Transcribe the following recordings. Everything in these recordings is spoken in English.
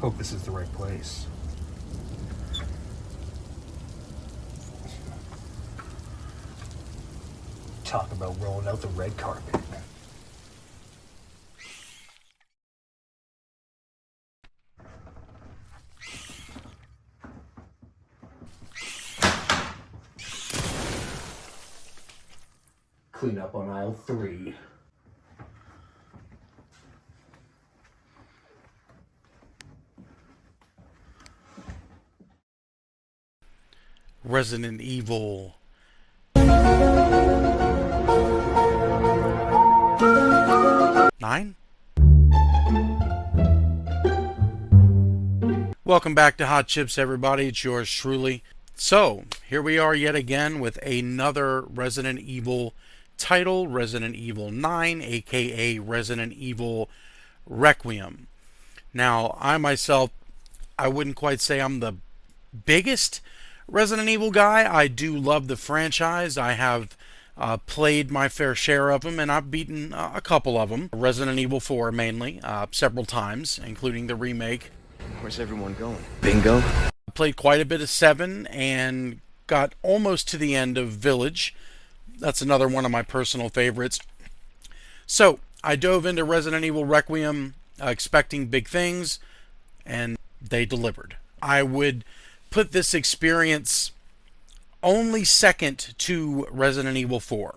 Hope this is the right place. Talk about rolling out the red carpet. Clean up on aisle 3. Resident Evil 9? Welcome back to Hot Chips, everybody. It's yours truly. So, here we are yet again with another Resident Evil title, Resident Evil 9, aka Resident Evil Requiem. Now, I myself, I wouldn't quite say I'm the biggest Resident Evil guy. I do love the franchise. I have played my fair share of them, and I've beaten a couple of them. Resident Evil 4 mainly, several times, including the remake. Where's everyone going? Bingo? I played quite a bit of 7 and got almost to the end of Village. That's another one of my personal favorites. So, I dove into Resident Evil Requiem expecting big things, and they delivered. I would put this experience only second to Resident Evil 4.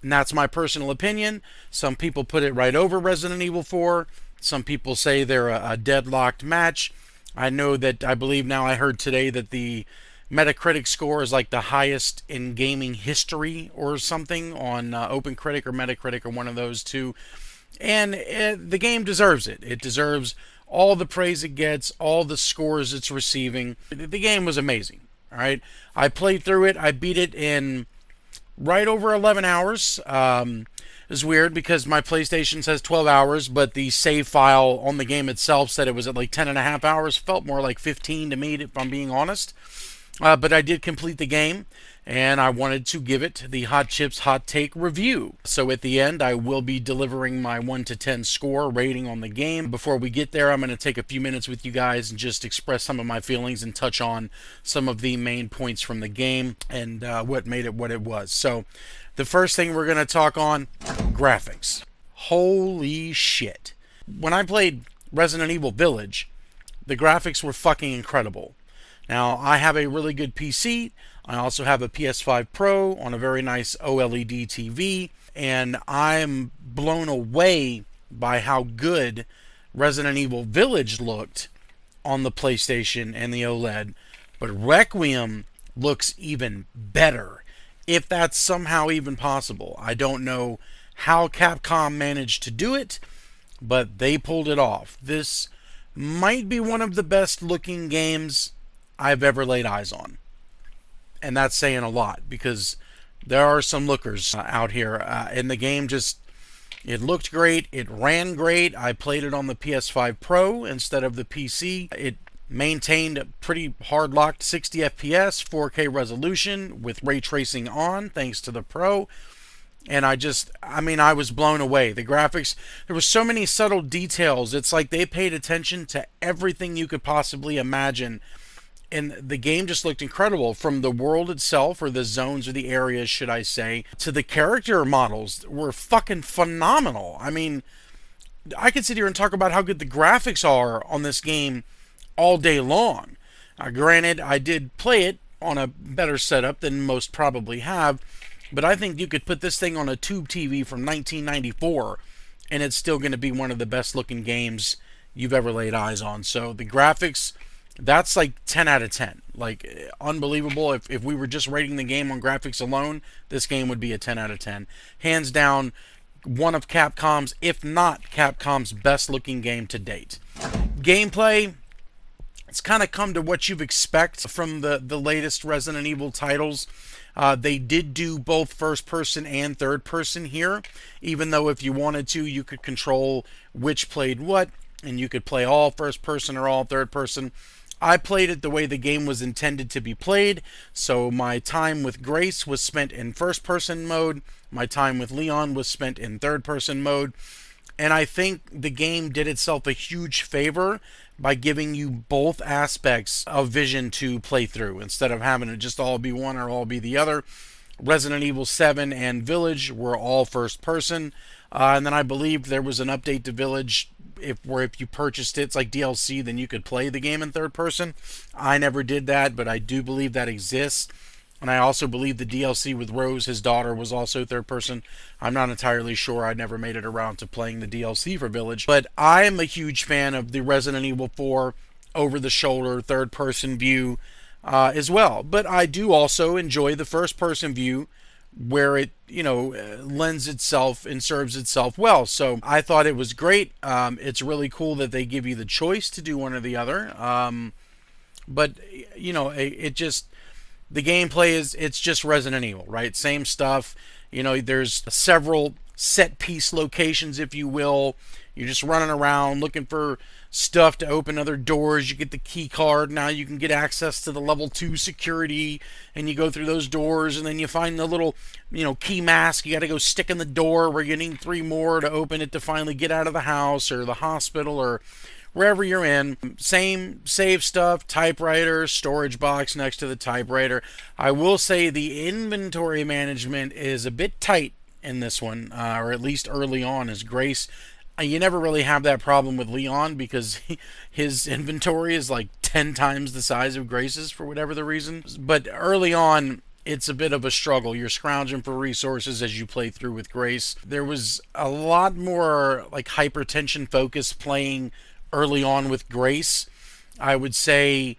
And that's my personal opinion. Some people put it right over Resident Evil 4. Some people say they're a deadlocked match. I know that, I believe now I heard today that the Metacritic score is like the highest in gaming history or something on OpenCritic or Metacritic or one of those two. And the game deserves it. It deserves all the praise it gets, all the scores it's receiving. The game was amazing. All right, I played through it. I beat it in right over 11 hours. It's weird because my PlayStation says 12 hours, but the save file on the game itself said it was at like 10 and a half hours. Felt more like 15 to me, if I'm being honest. But I did complete the game, and I wanted to give it the Hot Chips Hot Take review. So at the end, I will be delivering my 1 to 10 score rating on the game. Before we get there, I'm going to take a few minutes with you guys and just express some of my feelings and touch on some of the main points from the game and what made it what it was. So the first thing we're going to talk on, graphics. Holy shit. When I played Resident Evil Village, the graphics were fucking incredible. Now, I have a really good PC. I also have a PS5 Pro on a very nice OLED TV, and I'm blown away by how good Resident Evil Village looked on the PlayStation and the OLED. But Requiem looks even better, if that's somehow even possible. I don't know how Capcom managed to do it, but they pulled it off. This might be one of the best looking games I've ever laid eyes on. And that's saying a lot, because there are some lookers out here. And the game just, it looked great. It ran great. I played it on the PS5 Pro instead of the PC. It maintained a pretty hard-locked 60 FPS, 4K resolution with ray tracing on, thanks to the Pro. And I was blown away. The graphics, there were so many subtle details. It's like they paid attention to everything you could possibly imagine. And the game just looked incredible, from the world itself, or the zones, or the areas, should I say, to the character models were fucking phenomenal. I mean, I could sit here and talk about how good the graphics are on this game all day long. Granted, I did play it on a better setup than most probably have, but I think you could put this thing on a tube TV from 1994, and it's still going to be one of the best looking games you've ever laid eyes on. So the graphics, that's like 10 out of 10. Like, unbelievable. If we were just rating the game on graphics alone, this game would be a 10 out of 10. Hands down, one of Capcom's, if not Capcom's, best looking game to date. Gameplay, it's kind of come to what you'd expect from the latest Resident Evil titles. They did do both first person and third person here, even though if you wanted to, you could control which played what, and you could play all first person or all third person. I played it the way the game was intended to be played, so my time with Grace was spent in first person mode, my time with Leon was spent in third person mode. And I think the game did itself a huge favor by giving you both aspects of vision to play through instead of having it just all be one or all be the other. Resident Evil 7 and Village were all first person. And then I believe there was an update to Village where if you purchased it, it's like DLC, then you could play the game in third person. I never did that, but I do believe that exists. And I also believe the DLC with Rose, his daughter, was also third person. I'm not entirely sure. I never made it around to playing the DLC for Village. But I'm a huge fan of the Resident Evil 4 over-the-shoulder third-person view as well. But I do also enjoy the first-person view where it, lends itself and serves itself well. So I thought it was great. It's really cool that they give you the choice to do one or the other. But, it just... The gameplay it's just Resident Evil, right? Same stuff. There's several set piece locations, if you will. You're just running around looking for stuff to open other doors. You get the key card. Now you can get access to the level 2 security, and you go through those doors, and then you find the little, key mask. You got to go stick in the door. We're getting 3 more to open it to finally get out of the house or the hospital or wherever you're in. Same save stuff, typewriter, storage box next to the typewriter. I will say the inventory management is a bit tight in this one, or at least early on as Grace. You never really have that problem with Leon because his inventory is like 10 times the size of Grace's for whatever the reason. But early on, it's a bit of a struggle. You're scrounging for resources as you play through with Grace. There was a lot more like hypertension focus playing early on with Grace. I would say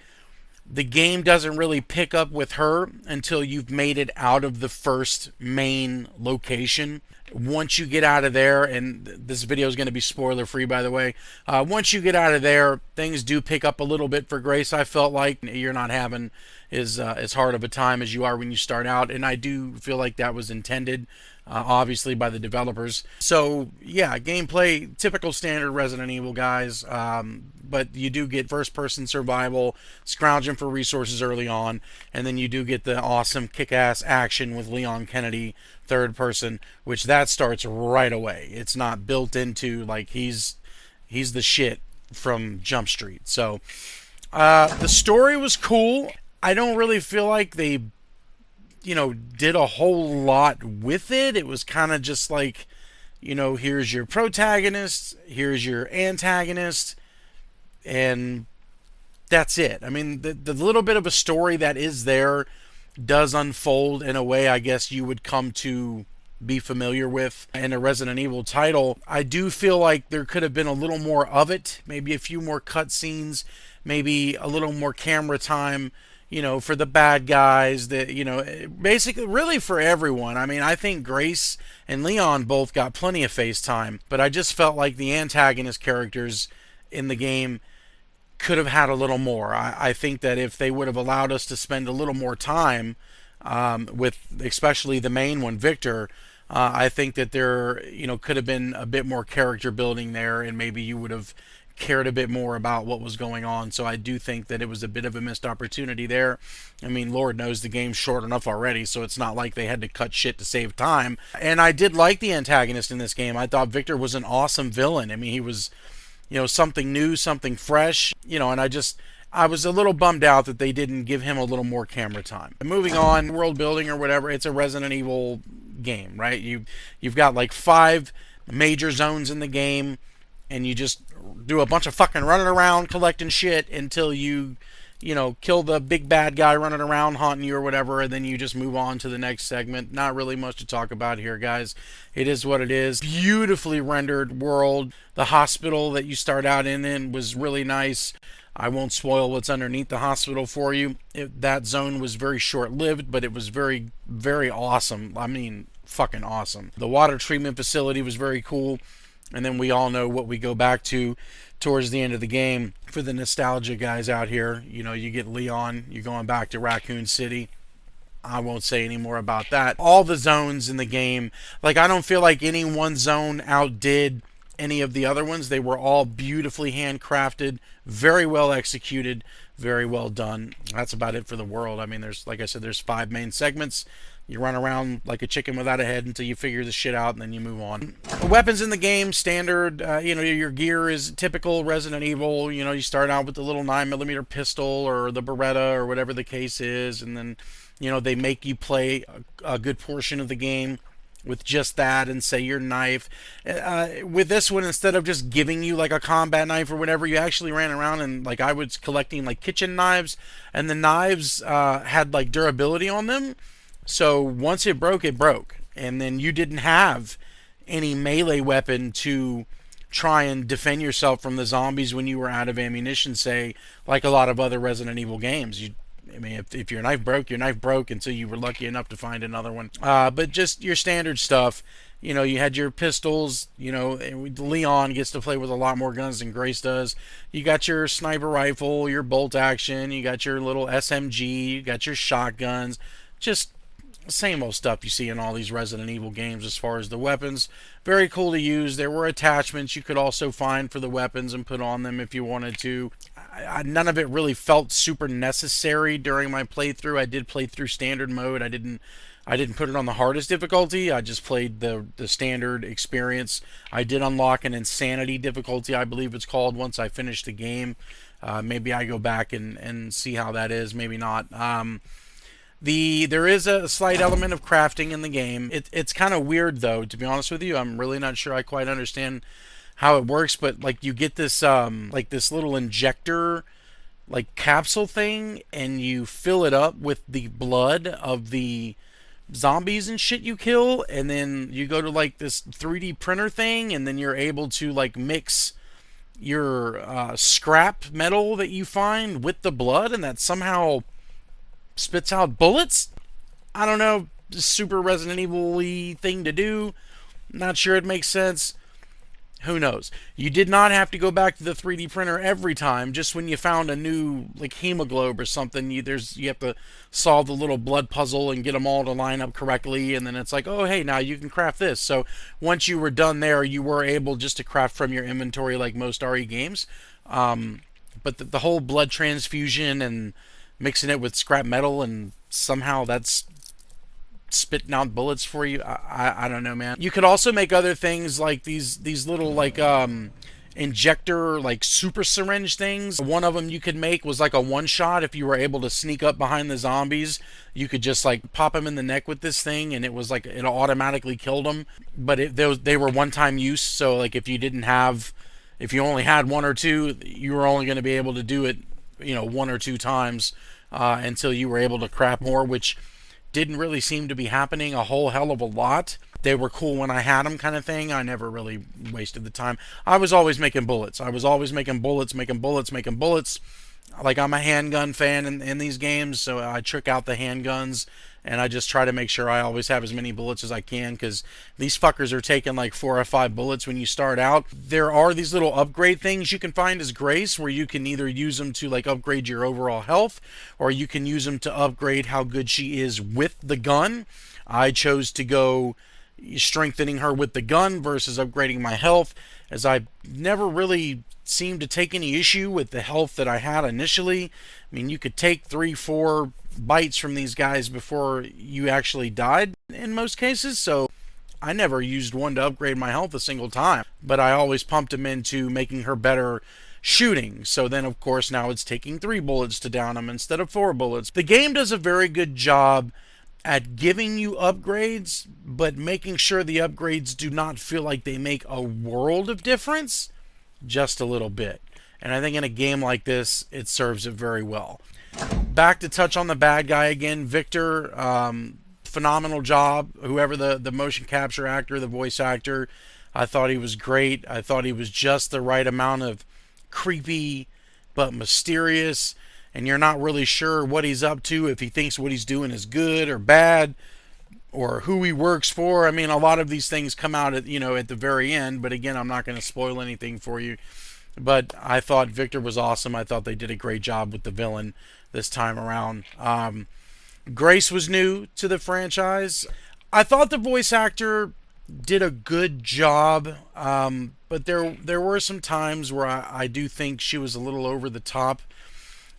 the game doesn't really pick up with her until you've made it out of the first main location. Once you get out of there, and this video is going to be spoiler free, by the way, once you get out of there, things do pick up a little bit for Grace. I felt like you're not having as hard of a time as you are when you start out, and I do feel like that was intended, obviously, by the developers. So yeah, gameplay, typical standard Resident Evil, guys, but you do get first-person survival, scrounging for resources early on, and then you do get the awesome kick-ass action with Leon Kennedy, third person, which that starts right away. It's not built into, like, he's the shit from Jump Street. So the story was cool. I don't really feel like they did a whole lot with it. It was kind of just like, here's your protagonist, here's your antagonist, and that's it. I mean, the little bit of a story that is there does unfold in a way I guess you would come to be familiar with in a Resident Evil title. I do feel like there could have been a little more of it, maybe a few more cutscenes, maybe a little more camera time, for the bad guys, that, basically really for everyone. I mean, I think Grace and Leon both got plenty of face time, but I just felt like the antagonist characters in the game could have had a little more. I think that if they would have allowed us to spend a little more time with especially the main one, Victor, I think that there, could have been a bit more character building there, and maybe you would have cared a bit more about what was going on. So I do think that it was a bit of a missed opportunity there. I mean, Lord knows the game's short enough already, so it's not like they had to cut shit to save time. And I did like the antagonist in this game. I thought Victor was an awesome villain. I mean, he was, something new, something fresh, and I was a little bummed out that they didn't give him a little more camera time. Moving on, world building or whatever, it's a Resident Evil game, right? You've got like 5 major zones in the game, and you just do a bunch of fucking running around collecting shit until you kill the big bad guy running around haunting you or whatever, and then you just move on to the next segment. Not really much to talk about here, guys. It is what it is. Beautifully rendered world. The hospital that you start out in was really nice. I won't spoil what's underneath the hospital for you. That zone was very short-lived, but it was very, very awesome. I mean, fucking awesome. The water treatment facility was very cool. And then we all know what we go back to towards the end of the game. For the nostalgia guys out here, you get Leon, you're going back to Raccoon City. I won't say any more about that. All the zones in the game, like, I don't feel like any one zone outdid any of the other ones. They were all beautifully handcrafted, very well executed, very well done. That's about it for the world. I mean, there's, like I said, there's 5 main segments. You run around like a chicken without a head until you figure the shit out, and then you move on. The weapons in the game, standard. Your gear is typical Resident Evil. You start out with the little 9mm pistol or the Beretta or whatever the case is, and then, they make you play a good portion of the game with just that, and say your knife. With this one, instead of just giving you like a combat knife or whatever, you actually ran around and, like, I was collecting like kitchen knives, and the knives had like durability on them. So once it broke, and then you didn't have any melee weapon to try and defend yourself from the zombies when you were out of ammunition, say, like a lot of other Resident Evil games. If your knife broke until you were lucky enough to find another one. But just your standard stuff. You had your pistols. Leon gets to play with a lot more guns than Grace does. You got your sniper rifle, your bolt action. You got your little SMG. You got your shotguns. Just same old stuff you see in all these Resident Evil games as far as the weapons. Very cool to use. There were attachments you could also find for the weapons and put on them if you wanted to. None of it really felt super necessary during my playthrough. I did play through standard mode. I didn't put it on the hardest difficulty. I just played the standard experience. I did unlock an insanity difficulty, I believe it's called, once I finished the game. Maybe I go back and see how that is. Maybe not. There is a slight element of crafting in the game. It's kind of weird, though, to be honest with you. I'm really not sure I quite understand how it works, but like you get this this little injector like capsule thing, and you fill it up with the blood of the zombies and shit you kill, and then you go to like this 3D printer thing, and then you're able to like mix your scrap metal that you find with the blood, and that somehow spits out bullets. I don't know, super Resident Evil-y thing to do. Not sure it makes sense. Who knows? You did not have to go back to the 3D printer every time. Just when you found a new like hemoglobin or something, you have to solve the little blood puzzle and get them all to line up correctly, and then it's like, oh hey, now you can craft this. So once you were done there, you were able just to craft from your inventory like most RE games. But the whole blood transfusion and mixing it with scrap metal, and somehow that's spitting out bullets for you. I don't know, man. You could also make other things like these little like injector like super syringe things. One of them you could make was like a one shot. If you were able to sneak up behind the zombies, you could just like pop them in the neck with this thing, and it was like it automatically killed them. But they were one time use, so like if you only had one or two, you were only going to be able to do it one or two times until you were able to craft more, which didn't really seem to be happening a whole hell of a lot. They were cool when I had them, kind of thing. I never really wasted the time. I was always making bullets. Making bullets. Like, I'm a handgun fan in these games, so I trick out the handguns, and I just try to make sure I always have as many bullets as I can, because these fuckers are taking like 4 or 5 bullets when you start out. There are these little upgrade things you can find as Grace, where you can either use them to like upgrade your overall health, or you can use them to upgrade how good she is with the gun. I chose to go strengthening her with the gun versus upgrading my health, as I never really seemed to take any issue with the health that I had initially. I mean, you could take 3-4 bites from these guys before you actually died in most cases, so I never used one to upgrade my health a single time, but I always pumped them into making her better shooting. So then of course now it's taking 3 bullets to down them instead of 4 bullets. The game does a very good job at giving you upgrades, but making sure the upgrades do not feel like they make a world of difference, just a little bit. And I think in a game like this, it serves it very well. Back to touch on the bad guy again, Victor. Phenomenal job. Whoever the motion capture actor, the voice actor, I thought he was great. I thought he was just the right amount of creepy but mysterious, and you're not really sure what he's up to, if he thinks what he's doing is good or bad, or who he works for. I mean, a lot of these things come out at the very end, but again, I'm not going to spoil anything for you. But I thought Victor was awesome. I thought they did a great job with the villain this time around. Grace was new to the franchise. I thought the voice actor did a good job, but there were some times where I do think she was a little over the top.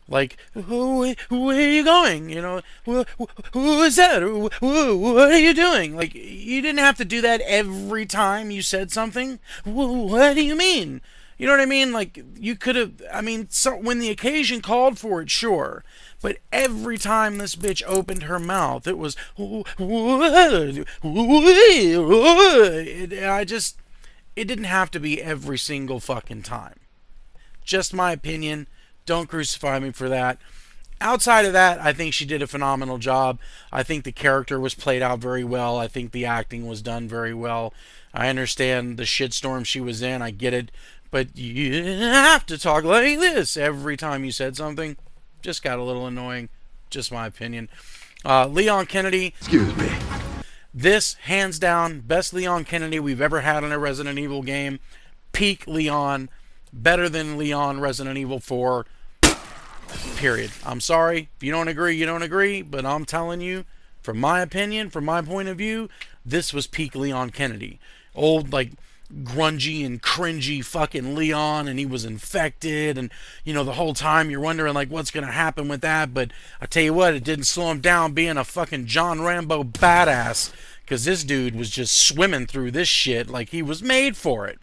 Like, where are you going? You know, who is that? What are you doing? Like, you didn't have to do that every time you said something. What do you mean? You know what I mean? Like, you could have, I mean, so when the occasion called for it, sure. But every time this bitch opened her mouth, it was, it didn't have to be every single fucking time. Just my opinion. Don't crucify me for that. Outside of that, I think she did a phenomenal job. I think the character was played out very well. I think the acting was done very well. I understand the shitstorm she was in. I get it. But you didn't have to talk like this every time you said something. Just got a little annoying. Just my opinion. Leon Kennedy. Excuse me. This, hands down, best Leon Kennedy we've ever had in a Resident Evil game. Peak Leon. Better than Leon Resident Evil 4. Period. I'm sorry. If you don't agree, you don't agree. But I'm telling you, from my opinion, from my point of view, this was peak Leon Kennedy. Old, like, grungy and cringy fucking Leon, and he was infected, and, you know, the whole time you're wondering, like, what's going to happen with that. But I tell you what, it didn't slow him down being a fucking John Rambo badass, because this dude was just swimming through this shit like he was made for it.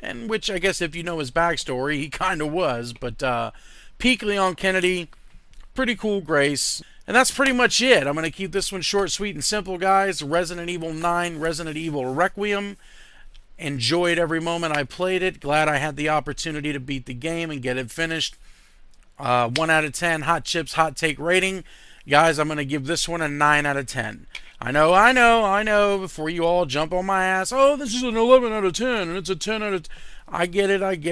And which, I guess, if you know his backstory, he kind of was. But peak Leon Kennedy, pretty cool Grace. And that's pretty much it. I'm going to keep this one short, sweet, and simple, guys. Resident Evil 9, Resident Evil Requiem. Enjoyed every moment I played it. Glad I had the opportunity to beat the game and get it finished. 1 out of 10, HottChipzz hot take rating. Guys, I'm going to give this one a 9 out of 10. I know, before you all jump on my ass, oh, this is an 11 out of 10, and it's a 10 out of 10. I get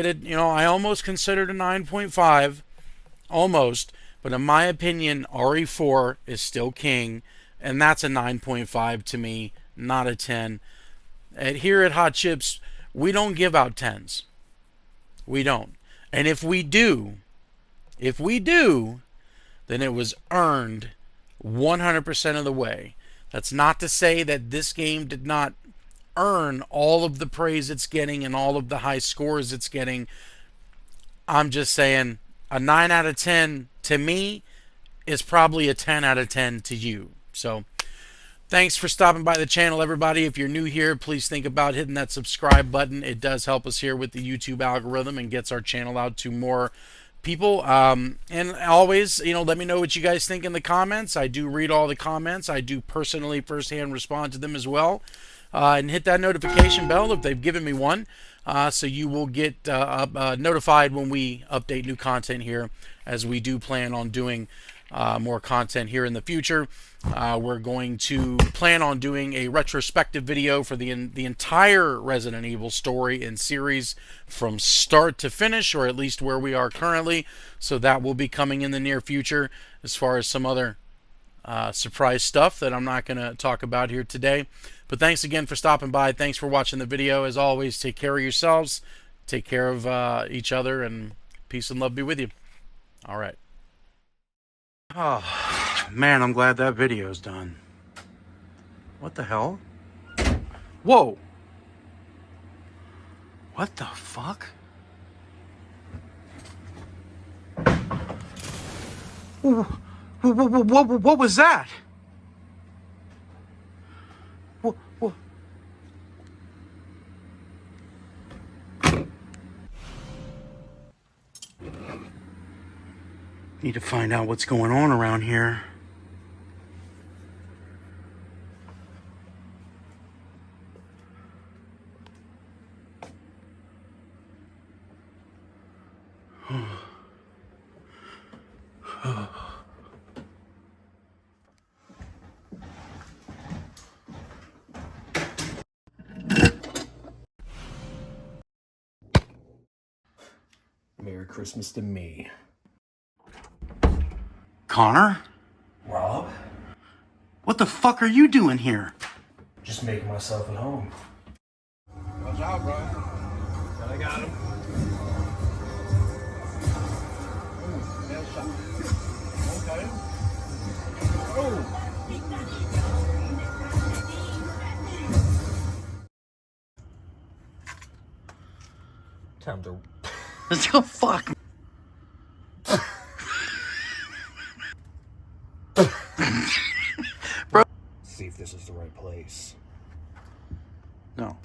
it. You know, I almost considered a 9.5. Almost. But in my opinion, RE4 is still king, and that's a 9.5 to me, not a 10. And here at HottChipzz, we don't give out 10s. We don't. And if we do, then it was earned 100% of the way. That's not to say that this game did not earn all of the praise it's getting and all of the high scores it's getting. I'm just saying a 9 out of 10 to me is probably a 10 out of 10 to you. So thanks for stopping by the channel, everybody. If you're new here, please think about hitting that subscribe button. It does help us here with the YouTube algorithm and gets our channel out to more people. And always, you know, let me know what you guys think in the comments. I do read all the comments. I do personally firsthand respond to them as well. And hit that notification bell if they've given me one, so you will get notified when we update new content here, as we do plan on doing more content here in the future. We're going to plan on doing a retrospective video for the entire Resident Evil story and series from start to finish, or at least where we are currently. So that will be coming in the near future, as far as some other surprise stuff that I'm not going to talk about here today. But thanks again for stopping by. Thanks for watching the video. As always, take care of yourselves, take care of each other, and peace and love be with you. All right. Oh, man, I'm glad that video's done. What the hell? Whoa. What the fuck? What was that? What? Need to find out what's going on around here. Merry Christmas to me. Connor? Rob? What the fuck are you doing here? Just making myself at home. Watch out, bro. I got him. Ooh, headshot. Okay. Oh! Time to. Let's go fuck. See if this is the right place. No.